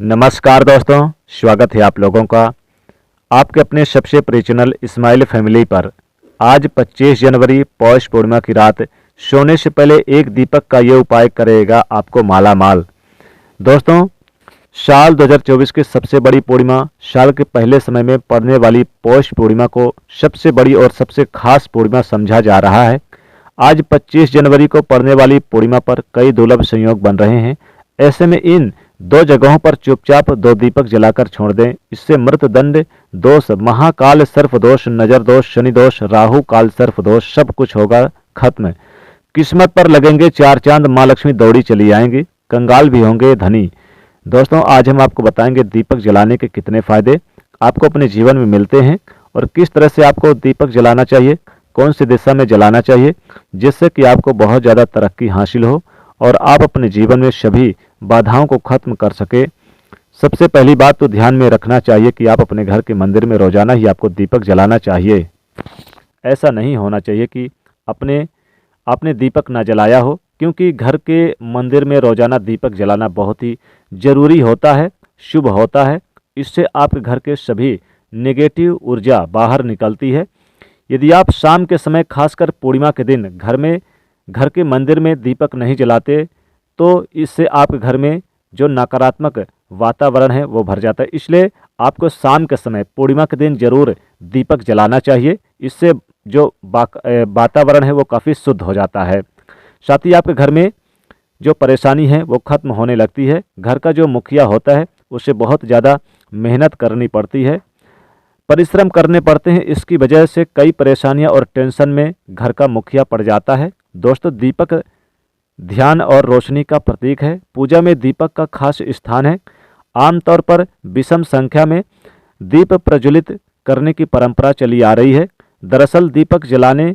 नमस्कार दोस्तों, स्वागत है आप लोगों का आपके अपने सबसे प्रिय चैनल इस्माइल फैमिली पर। आज 25 जनवरी पौष पूर्णिमा की रात सोने से पहले एक दीपक का ये उपाय करेगा आपको माला माल। दोस्तों, साल 2024 की सबसे बड़ी पूर्णिमा, साल के पहले समय में पड़ने वाली पौष पूर्णिमा को सबसे बड़ी और सबसे खास पूर्णिमा समझा जा रहा है। आज 25 जनवरी को पड़ने वाली पूर्णिमा पर कई दुर्लभ संयोग बन रहे हैं। ऐसे में इन दो जगहों पर चुपचाप दो दीपक जलाकर छोड़ दें। इससे मृतदंड दोष, महाकाल सर्प दोष, नजर दोष, शनि दोष, राहु काल सर्प दोष सब कुछ होगा खत्म। किस्मत पर लगेंगे चार चांद, माँ लक्ष्मी दौड़ी चली आएंगी, कंगाल भी होंगे धनी। दोस्तों, आज हम आपको बताएंगे दीपक जलाने के कितने फायदे आपको अपने जीवन में मिलते हैं और किस तरह से आपको दीपक जलाना चाहिए, कौन सी दिशा में जलाना चाहिए, जिससे कि आपको बहुत ज़्यादा तरक्की हासिल हो और आप अपने जीवन में सभी बाधाओं को खत्म कर सके। सबसे पहली बात तो ध्यान में रखना चाहिए कि आप अपने घर के मंदिर में रोजाना ही आपको दीपक जलाना चाहिए। ऐसा नहीं होना चाहिए कि आपने दीपक ना जलाया हो, क्योंकि घर के मंदिर में रोजाना दीपक जलाना बहुत ही जरूरी होता है, शुभ होता है। इससे आपके घर के सभी नेगेटिव ऊर्जा बाहर निकलती है। यदि आप शाम के समय, खासकर पूर्णिमा के दिन, घर के मंदिर में दीपक नहीं जलाते तो इससे आपके घर में जो नकारात्मक वातावरण है वो भर जाता है। इसलिए आपको शाम के समय, पूर्णिमा के दिन जरूर दीपक जलाना चाहिए। इससे जो वातावरण है वो काफ़ी शुद्ध हो जाता है। साथ ही आपके घर में जो परेशानी है वो खत्म होने लगती है। घर का जो मुखिया होता है उसे बहुत ज़्यादा मेहनत करनी पड़ती है, परिश्रम करने पड़ते हैं। इसकी वजह से कई परेशानियां और टेंशन में घर का मुखिया पड़ जाता है। दोस्तों, दीपक ध्यान और रोशनी का प्रतीक है। पूजा में दीपक का खास स्थान है। आमतौर पर विषम संख्या में दीप प्रज्वलित करने की परंपरा चली आ रही है। दरअसल दीपक जलाने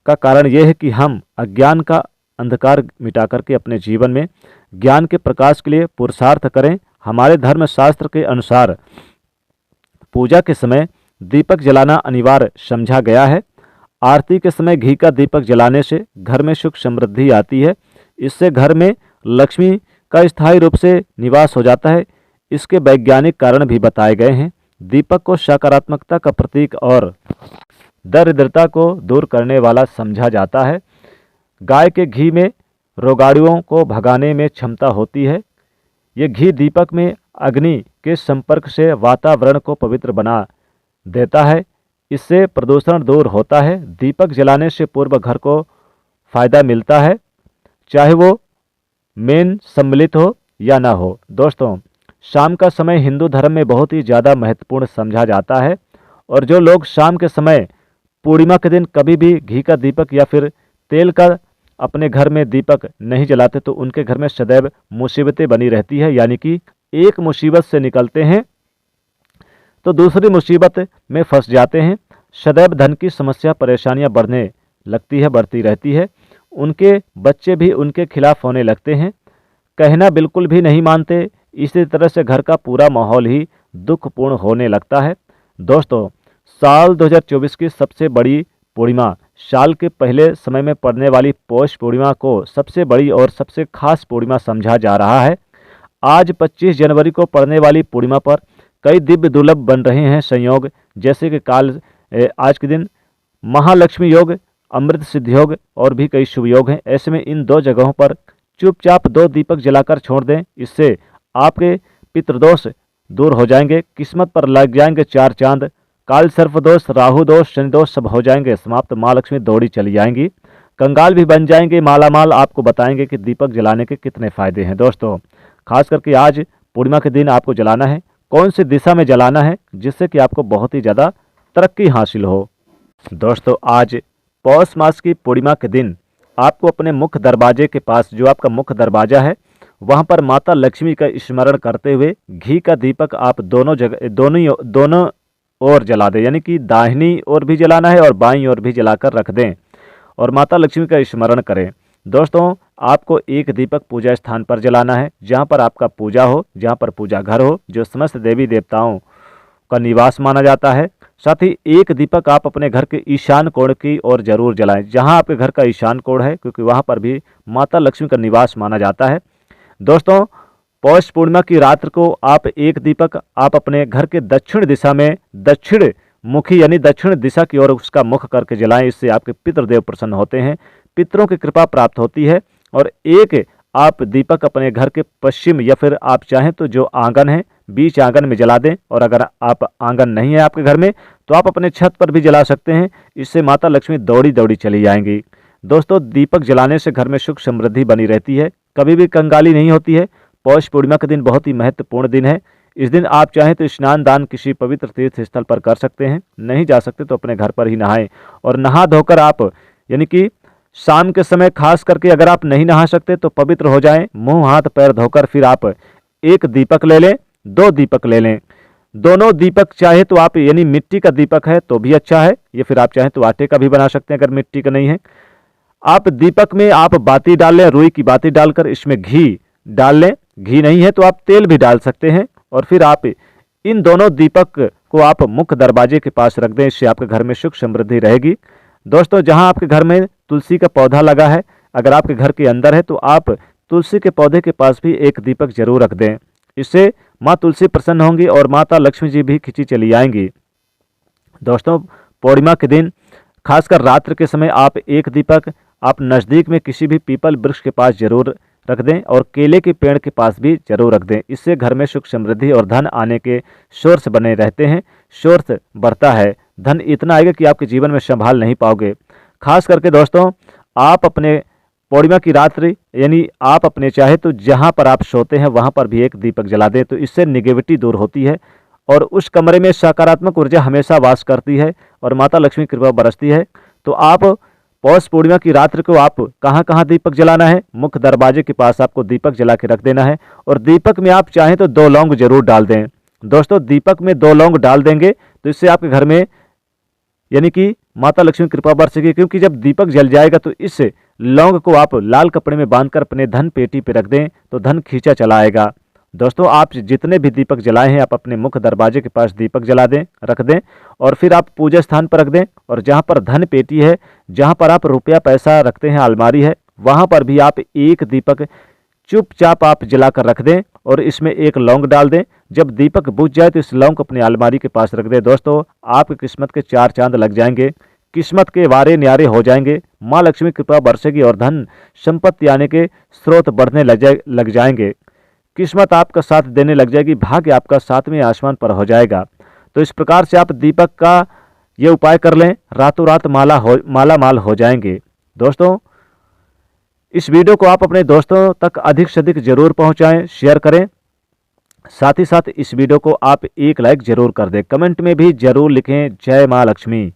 का कारण यह है कि हम अज्ञान का अंधकार मिटा करके अपने जीवन में ज्ञान के प्रकाश के लिए पुरुषार्थ करें। हमारे धर्म शास्त्र के अनुसार पूजा के समय दीपक जलाना अनिवार्य समझा गया है। आरती के समय घी का दीपक जलाने से घर में सुख समृद्धि आती है। इससे घर में लक्ष्मी का स्थायी रूप से निवास हो जाता है। इसके वैज्ञानिक कारण भी बताए गए हैं। दीपक को सकारात्मकता का प्रतीक और दरिद्रता को दूर करने वाला समझा जाता है। गाय के घी में रोगाणुओं को भगाने में क्षमता होती है। ये घी दीपक में अग्नि के संपर्क से वातावरण को पवित्र बना देता है। इससे प्रदूषण दूर होता है। दीपक जलाने से पूर्व घर को फायदा मिलता है, चाहे वो मेन सम्मिलित हो या ना हो। दोस्तों, शाम का समय हिंदू धर्म में बहुत ही ज़्यादा महत्वपूर्ण समझा जाता है और जो लोग शाम के समय पूर्णिमा के दिन कभी भी घी का दीपक या फिर तेल का अपने घर में दीपक नहीं जलाते तो उनके घर में सदैव मुसीबतें बनी रहती है। यानी कि एक मुसीबत से निकलते हैं तो दूसरी मुसीबत में फंस जाते हैं। सदैव धन की समस्या, परेशानियां बढ़ने लगती है, बढ़ती रहती है। उनके बच्चे भी उनके खिलाफ होने लगते हैं, कहना बिल्कुल भी नहीं मानते। इसी तरह से घर का पूरा माहौल ही दुखपूर्ण होने लगता है। दोस्तों, साल 2024 की सबसे बड़ी पूर्णिमा, साल के पहले समय में पड़ने वाली पौष पूर्णिमा को सबसे बड़ी और सबसे खास पूर्णिमा समझा जा रहा है। आज 25 जनवरी को पड़ने वाली पूर्णिमा पर कई दिव्य दुर्लभ बन रहे हैं संयोग, जैसे कि आज के दिन महालक्ष्मी योग, अमृत सिद्धि योग और भी कई शुभ योग हैं। ऐसे में इन दो जगहों पर चुपचाप दो दीपक जलाकर छोड़ दें। इससे आपके पितृदोष दूर हो जाएंगे, किस्मत पर लग जाएंगे चार चांद, काल सर्प दोष, राहु दोष, शनि दोष सब हो जाएंगे समाप्त, माँ लक्ष्मी दौड़ी चली जाएंगी, कंगाल भी बन जाएंगे माला माल। आपको बताएंगे कि दीपक जलाने के कितने फायदे हैं। दोस्तों, खास करके आज पूर्णिमा के दिन आपको जलाना है, कौन सी दिशा में जलाना है, जिससे कि आपको बहुत ही ज़्यादा तरक्की हासिल हो। दोस्तों, आज पौष मास की पूर्णिमा के दिन आपको अपने मुख्य दरवाजे के पास, जो आपका मुख्य दरवाजा है, वहां पर माता लक्ष्मी का स्मरण करते हुए घी का दीपक आप दोनों ओर जला दें। यानी कि दाहिनी ओर भी जलाना है और बाईं ओर भी जलाकर रख दें और माता लक्ष्मी का स्मरण करें। दोस्तों, आपको एक दीपक पूजा स्थान पर जलाना है, जहां पर आपका पूजा हो, जहां पर पूजा घर हो, जो समस्त देवी देवताओं का निवास माना जाता है। साथ ही एक दीपक आप अपने घर के ईशान कोण की ओर जरूर जलाएं, जहां आपके घर का ईशान कोण है, क्योंकि वहां पर भी माता लक्ष्मी का निवास माना जाता है। दोस्तों, पौष पूर्णिमा की रात्र को आप एक दीपक आप अपने घर के दक्षिण दिशा में, दक्षिण मुखी यानी दक्षिण दिशा की ओर उसका मुख करके जलाएं। इससे आपके पितृदेव प्रसन्न होते हैं, पितरों की कृपा प्राप्त होती है। और एक आप दीपक अपने घर के पश्चिम या फिर आप चाहें तो जो आंगन है बीच आंगन में जला दें। और अगर आप आंगन नहीं है आपके घर में तो आप अपने छत पर भी जला सकते हैं। इससे माता लक्ष्मी दौड़ी दौड़ी चली जाएंगी। दोस्तों, दीपक जलाने से घर में सुख समृद्धि बनी रहती है, कभी भी कंगाली नहीं होती है। पौष पूर्णिमा का दिन बहुत ही महत्वपूर्ण दिन है। इस दिन आप चाहें तो स्नान दान किसी पवित्र तीर्थ स्थल पर कर सकते हैं, नहीं जा सकते तो अपने घर पर ही नहाएं। और नहा धोकर आप यानी कि शाम के समय खास करके अगर आप नहीं नहा सकते तो पवित्र हो जाएं, मुंह हाथ पैर धोकर फिर आप एक दीपक ले लें, 2 दीपक ले लें। दोनों दीपक चाहे तो आप यानी मिट्टी का दीपक है तो भी अच्छा है, या फिर आप चाहें तो आटे का भी बना सकते हैं अगर मिट्टी का नहीं है। आप दीपक में आप बाती डाल लें, रुई की बाती डालकर इसमें घी डाल लें, घी नहीं है तो आप तेल भी डाल सकते हैं। और फिर आप इन दोनों दीपक को आप मुख्य दरवाजे के पास रख दें, इससे आपके घर में सुख समृद्धि रहेगी। दोस्तों, जहां आपके घर में तुलसी का पौधा लगा है, अगर आपके घर के अंदर है तो आप तुलसी के पौधे के पास भी एक दीपक जरूर रख दें। इससे माँ तुलसी प्रसन्न होंगी और माता लक्ष्मी जी भी खिंची चली आएंगी। दोस्तों, पूर्णिमा के दिन खासकर रात्र के समय आप एक दीपक आप नज़दीक में किसी भी पीपल वृक्ष के पास जरूर रख दें और केले के पेड़ के पास भी जरूर रख दें। इससे घर में सुख समृद्धि और धन आने के सोर्स बने रहते हैं, सोर्स बढ़ता है, धन इतना आएगा कि आपके जीवन में संभाल नहीं पाओगे। खास करके दोस्तों, आप अपने पूर्णिमा की रात्रि यानी आप अपने चाहे तो जहां पर आप सोते हैं वहां पर भी एक दीपक जला दें, तो इससे निगेटिविटी दूर होती है और उस कमरे में सकारात्मक ऊर्जा हमेशा वास करती है और माता लक्ष्मी कृपा बरसती है। तो आप पौष पूर्णिमा की रात्रि को आप कहाँ कहाँ दीपक जलाना है, मुख्य दरवाजे के पास आपको दीपक जला के रख देना है। और दीपक में आप चाहें तो 2 लौंग जरूर डाल दें। दोस्तों, दीपक में 2 लौंग डाल देंगे तो इससे आपके घर में यानी कि माता लक्ष्मी कृपा बरसेगी, क्योंकि जब दीपक जल जाएगा तो इस लौंग को आप लाल कपड़े में बांधकर अपने धन पेटी पे रख दें तो धन खींचा चला आएगा। दोस्तों, आप जितने भी दीपक जलाए हैं आप अपने मुख्य दरवाजे के पास दीपक जला दें, रख दें और फिर आप पूजा स्थान पर रख दें। और जहां पर धन पेटी है, जहां पर आप रुपया पैसा रखते हैं, अलमारी है, वहां पर भी आप एक दीपक चुपचाप आप जलाकर रख दें और इसमें एक लौंग डाल दें। जब दीपक बुझ जाए तो इस लौंग को अपनी अलमारी के पास रख दें। दोस्तों, आपकी किस्मत के 4 चांद लग जाएंगे, किस्मत के वारे न्यारे हो जाएंगे, माँ लक्ष्मी कृपा बरसेगी और धन संपत्ति आने के स्रोत बढ़ने लग जाएंगे, किस्मत आपका साथ देने लग जाएगी, भाग्य आपका 7वें आसमान पर हो जाएगा। तो इस प्रकार से आप दीपक का ये उपाय कर लें, रातों रात माला माल हो जाएंगे। दोस्तों, इस वीडियो को आप अपने दोस्तों तक अधिक से अधिक जरूर पहुंचाएं, शेयर करें। साथ ही साथ इस वीडियो को आप एक लाइक जरूर कर दें, कमेंट में भी जरूर लिखें जय माँ लक्ष्मी।